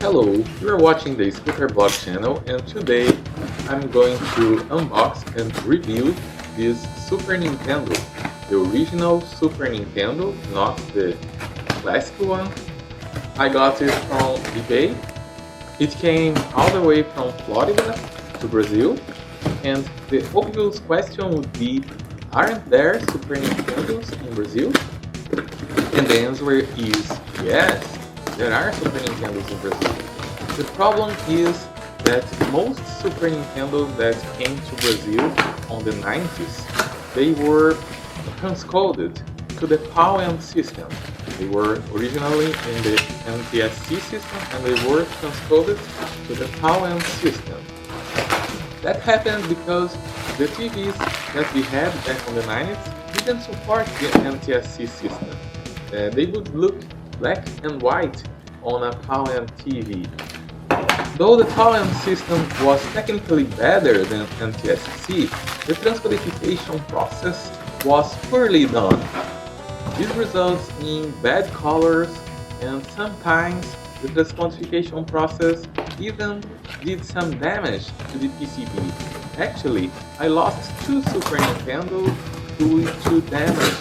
Hello, you are watching the Skooter Blog channel, and today I'm going to unbox and review this Super Nintendo, the original Super Nintendo, not the classic one. I got it from eBay. It came all the way from Florida to Brazil, and the obvious question would be, aren't there Super Nintendos in Brazil? And the answer is yes, there are Super Nintendos in Brazil. The problem is that most Super Nintendos that came to Brazil on the 90s, they were transcoded to the PPU1 system. They were originally in the NTSC system and they were transcoded to the PPU1 system. That happened because the TVs that we had back in the 90s didn't support the NTSC system. They would look black and white on a PPU1 TV. Though the PPU1 system was technically better than NTSC, the transcodification process was poorly done. This results in bad colors, and sometimes the transcodification process even did some damage to the PCB. Actually, I lost two Super Nintendos due to damage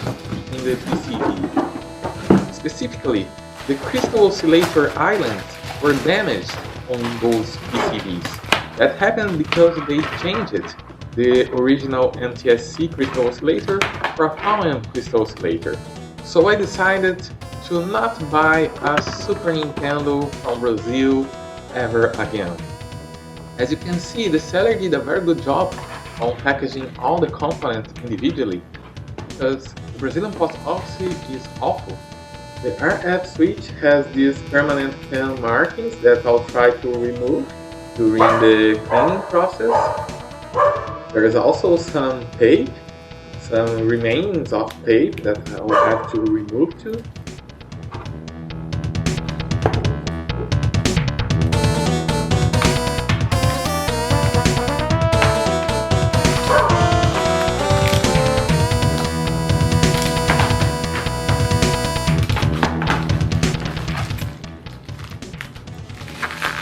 in the PCB. Specifically, the crystal oscillator islands were damaged on those PCBs. That happened because they changed the original NTSC crystal oscillator for a PPU1 crystal oscillator. So I decided to not buy a Super Nintendo from Brazil ever again. As you can see, the seller did a very good job on packaging all the components individually, because the Brazilian post office is awful. The RF switch has these permanent pen markings that I'll try to remove during the cleaning process. There is also some tape, some remains of tape that I will have to remove too.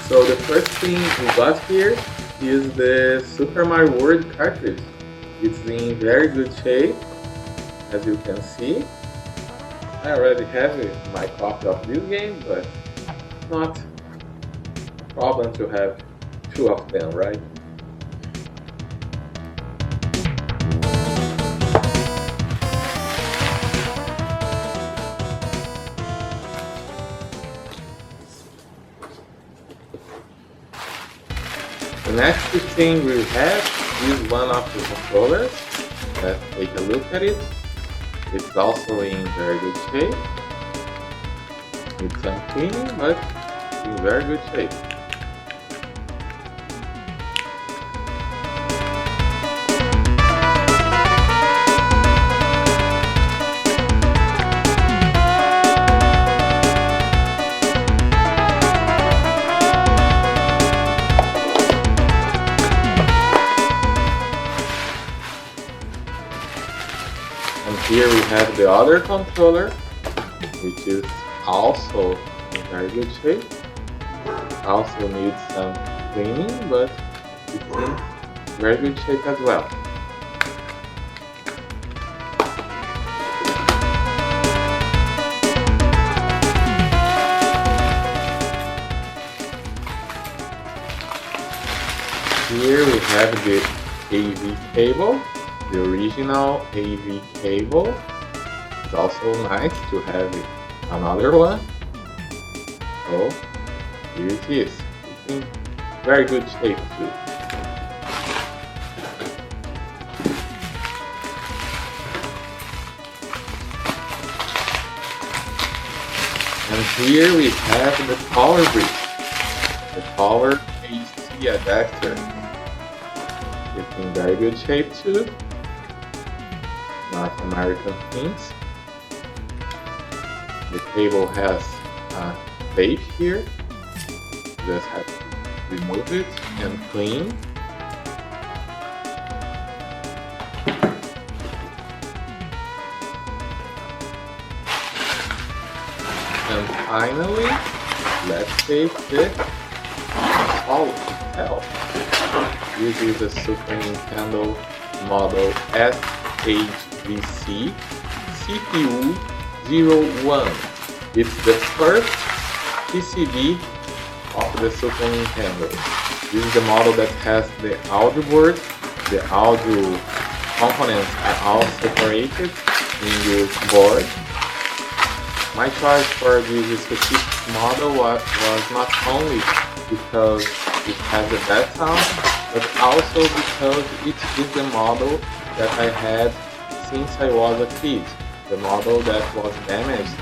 So the first thing we got here is the Super Mario World cartridge. It's in very good shape, as you can see. I already have my copy of this game, but it's not a problem to have two of them, right? The next thing we have is one of the controllers. Let's take a look at it. It's also in very good shape. It's some cleaning, but in very good shape. And here we have the other controller, which is also in very good shape. Also needs some cleaning, but it's in very good shape as well. Here we have the AV cable. The original AV cable. It's also nice to have another one. So here it is. It's in very good shape too. And here we have the power brick, the power AC adapter. It's in very good shape too. North American things. The cable has a tape here. Just have to remove it and clean. And finally, let's take the console itself. This is a Super Nintendo model SHVC-CPU-01. It's the first PCB of the Super Nintendo. This is the model that has the audio board. The audio components are all separated in this board. My choice for this specific model was not only because it has the best sound, but also because it is the model that I had since I was a kid. The model that was damaged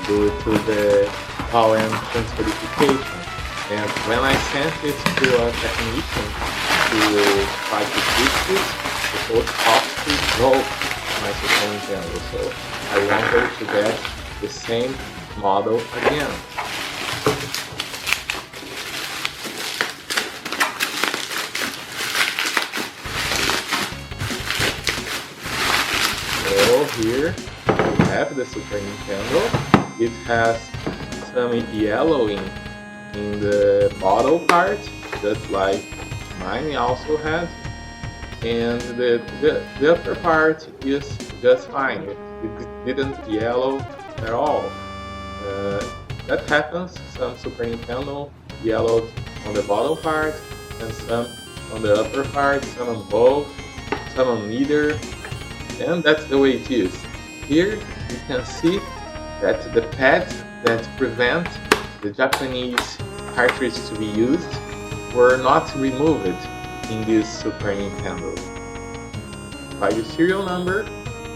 due to the power transcodification. And when I sent it to a technician to try to fix it, the whole box broke my Super Nintendo. So I wanted to get the same model again. So here we have the Super Nintendo. It has some yellowing in the bottle part, just like mine also had, and the upper part is just fine. It didn't yellow at all. That happens. Some Super Nintendo yellowed on the bottom part, and some on the upper part, some on both, some on neither, and that's the way it is. Here you can see that the pads that prevent the Japanese cartridge to be used were not removed in this Super Nintendo. By the serial number,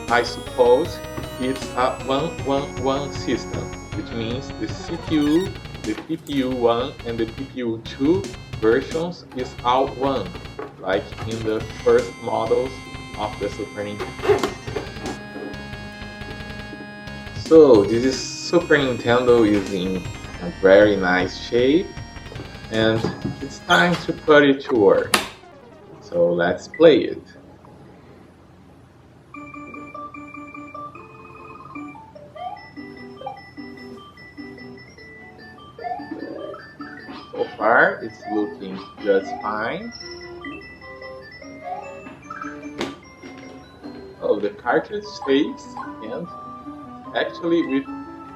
I suppose it's a 111 system, which means the CPU, the PPU1 and the PPU2 versions is all one, like in the first models of the Super Nintendo. So this is Super Nintendo is in a very nice shape, and it's time to put it to work. So let's play it. So far it's looking just fine. Oh, the cartridge stays, and actually with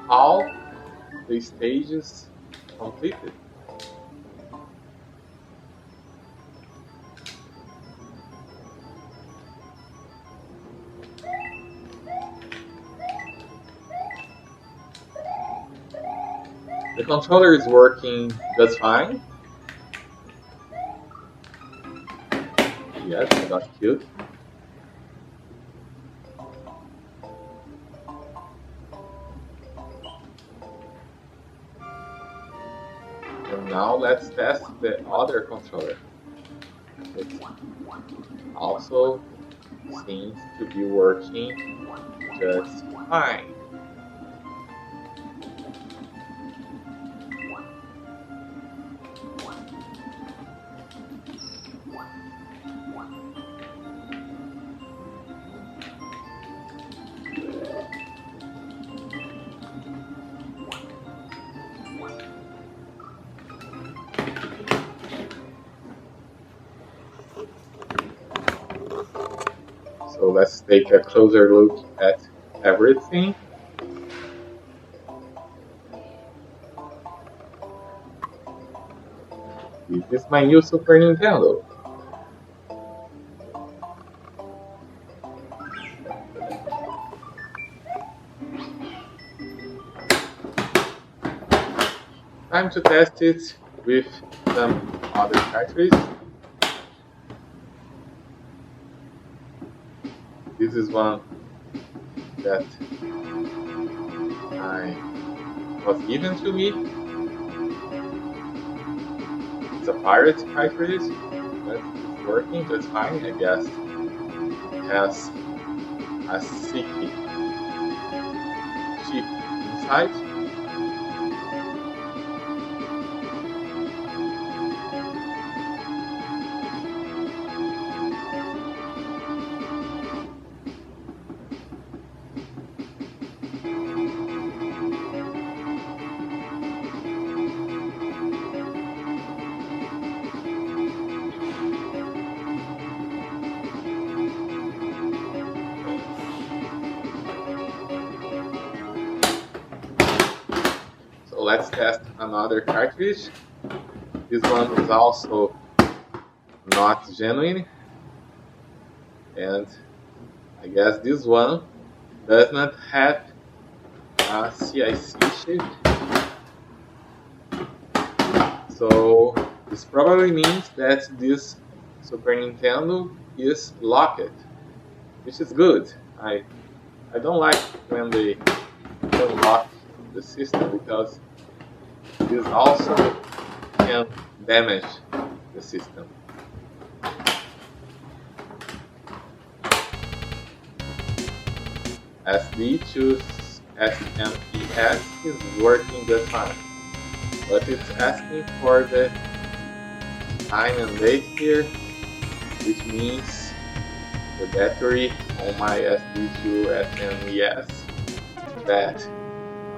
all the stages completed. The controller is working just fine. Yes, I got killed. And now let's test the other controller. It also seems to be working just fine. So let's take a closer look at everything. This is my new Super Nintendo. Time to test it with some other cartridges. This is one that was given to me. It's a pirate cartridge, but it's working just fine, I guess. It has a sticky chip inside. test another cartridge. This one is also not genuine, and I guess this one does not have a CIC chip. So this probably means that this Super Nintendo is locked, which is good. I don't like when they unlock the system, because this also can damage the system. SD to SMES is working just fine, but it's asking for the time and date here, which means the battery on my SD to SMES is bad.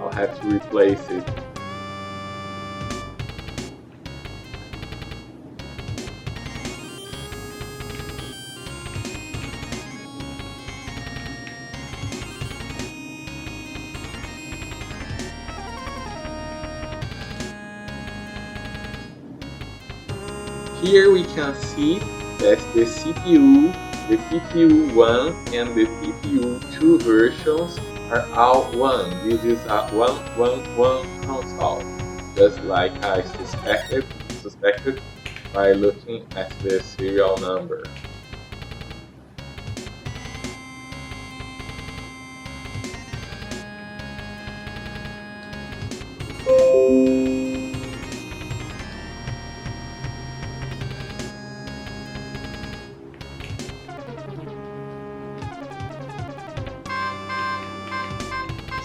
I'll have to replace it. Here we can see that the CPU, the PPU1 and the PPU2 versions are all one. This is a 111 console, just like I suspected by looking at the serial number.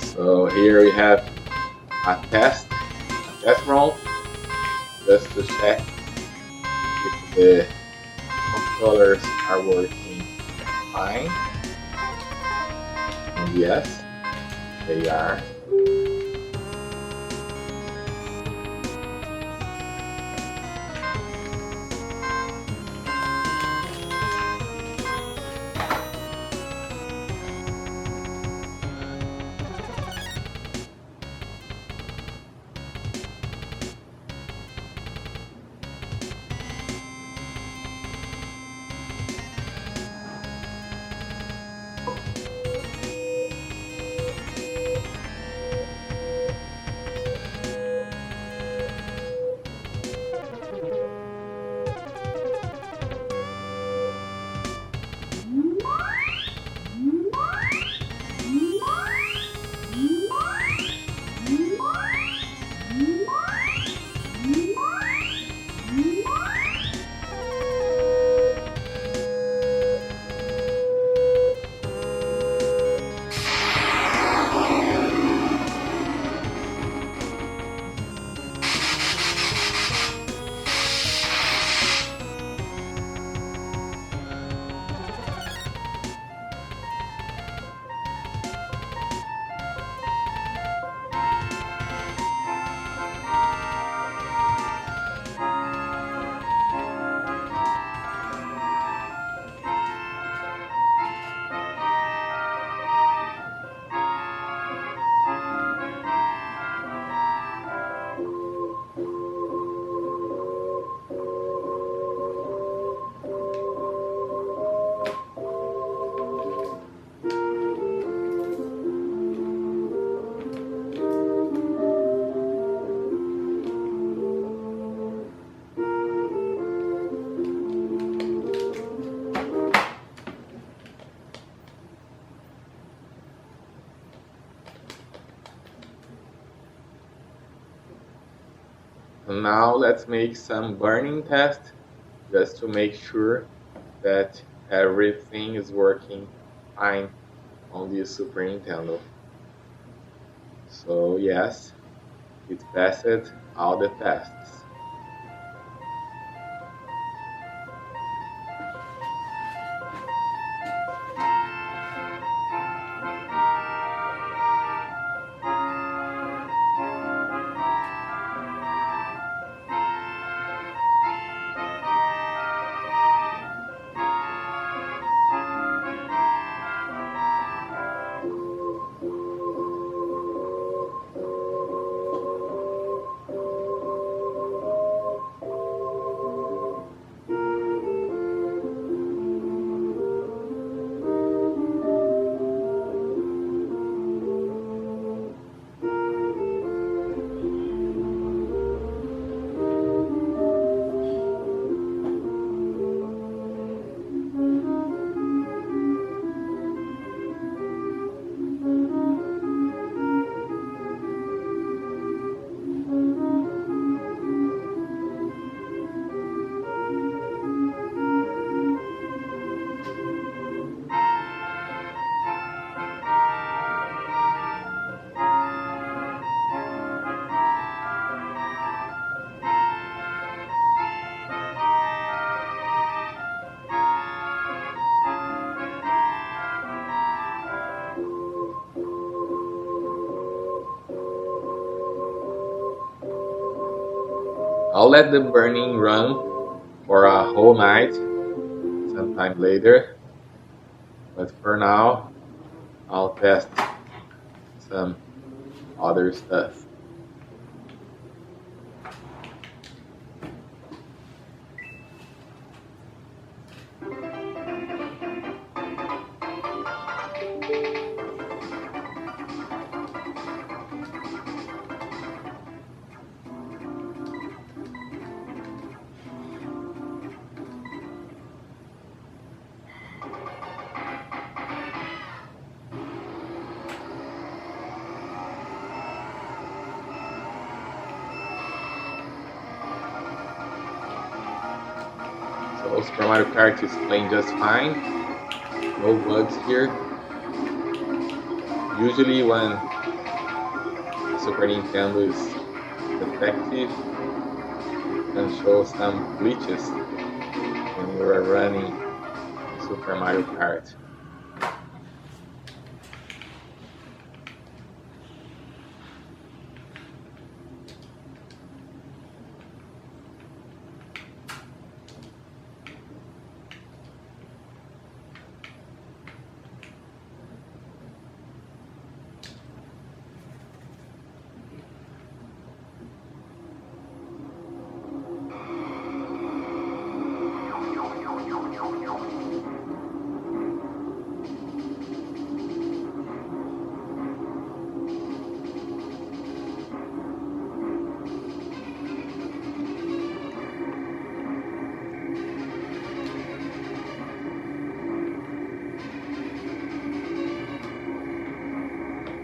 So here we have a test run, just to check if the controllers are working fine. And yes, they are. Now let's make some burning test, just to make sure that everything is working fine on the Super Nintendo. So yes, it passed all the tests. I'll let the burning run for a whole night sometime later, but for now I'll test some other stuff. So Super Mario Kart is playing just fine, no bugs here. Usually when Super Nintendo is defective, it can show some glitches when you are running Super Mario Kart.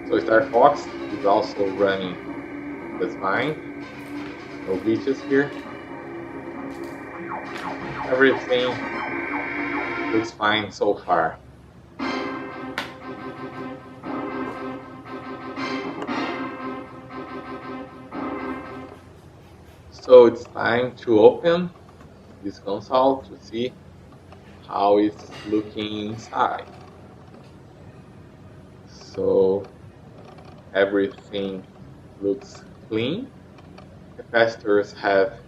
So Star Fox is also running just fine, no glitches here. Everything looks fine so far. So it's time to open this console to see how it's looking inside. So everything looks clean. Capacitors have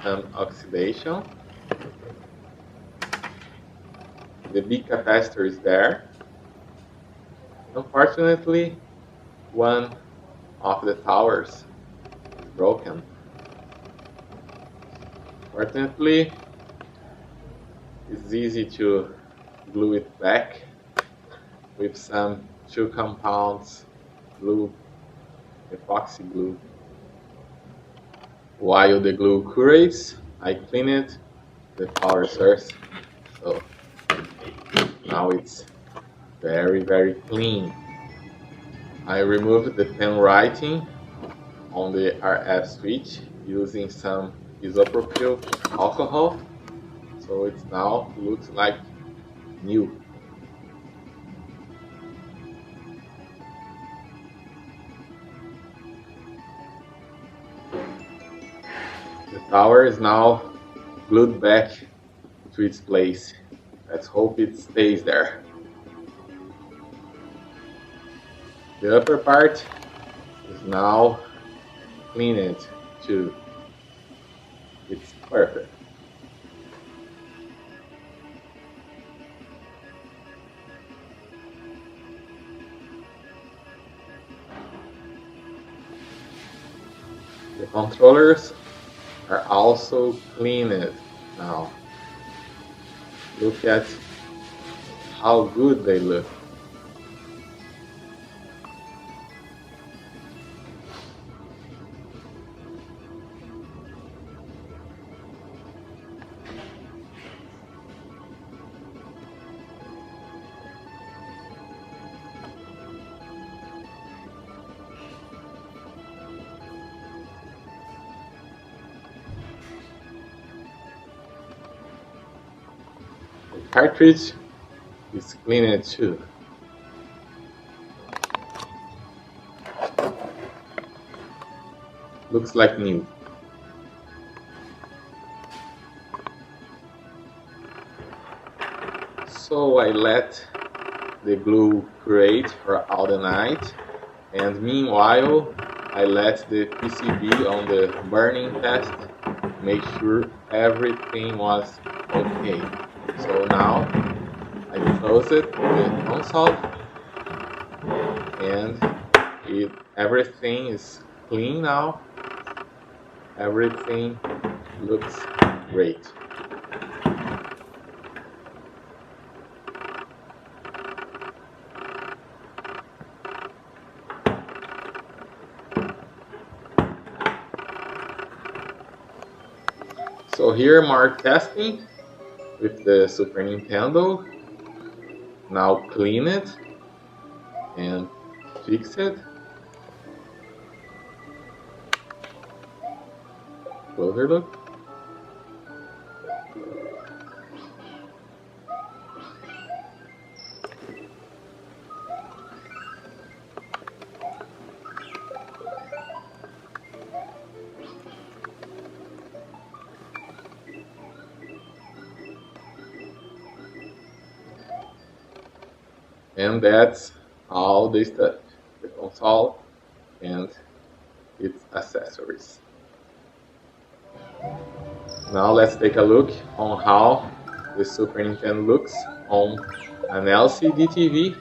some oxidation. The big capacitor is there. Unfortunately, one of the towers is broken. Fortunately, it's easy to glue it back with some 2 compounds glue, epoxy glue. While the glue cures, I clean the power source, so now it's very clean. I removed the pen writing on the RF switch using some isopropyl alcohol, so it now looks like new. The tower is now glued back to its place. Let's hope it stays there. The upper part is now cleaned too. It's perfect. The controllers are also cleaned now. Look at how good they look. The cartridge is cleaned too. Looks like new. So I let the glue cure for all the night, and meanwhile I let the PCB on the burning test, make sure everything was okay. So now I close it, the console, and everything is clean now. Everything looks great. So here more testing with the Super Nintendo. Now clean it and fix it. Closer look. And that's all the stuff, the console and its accessories. Now let's take a look on how the Super Nintendo looks on an LCD TV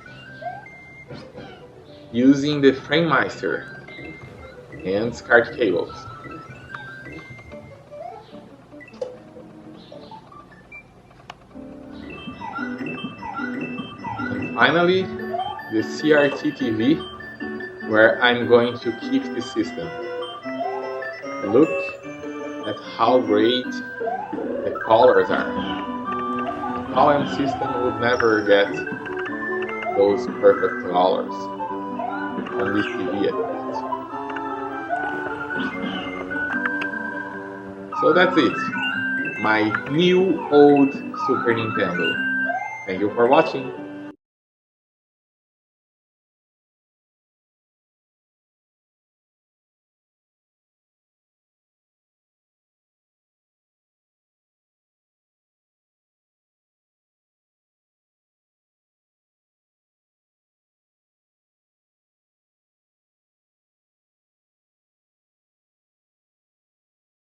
using the FrameMeister and SCART cables. And finally, the CRT TV, where I'm going to keep the system. Look at how great the colors are. The column system would never get those perfect colors on this TV at least. So that's it. My new old Super Nintendo. Thank you for watching.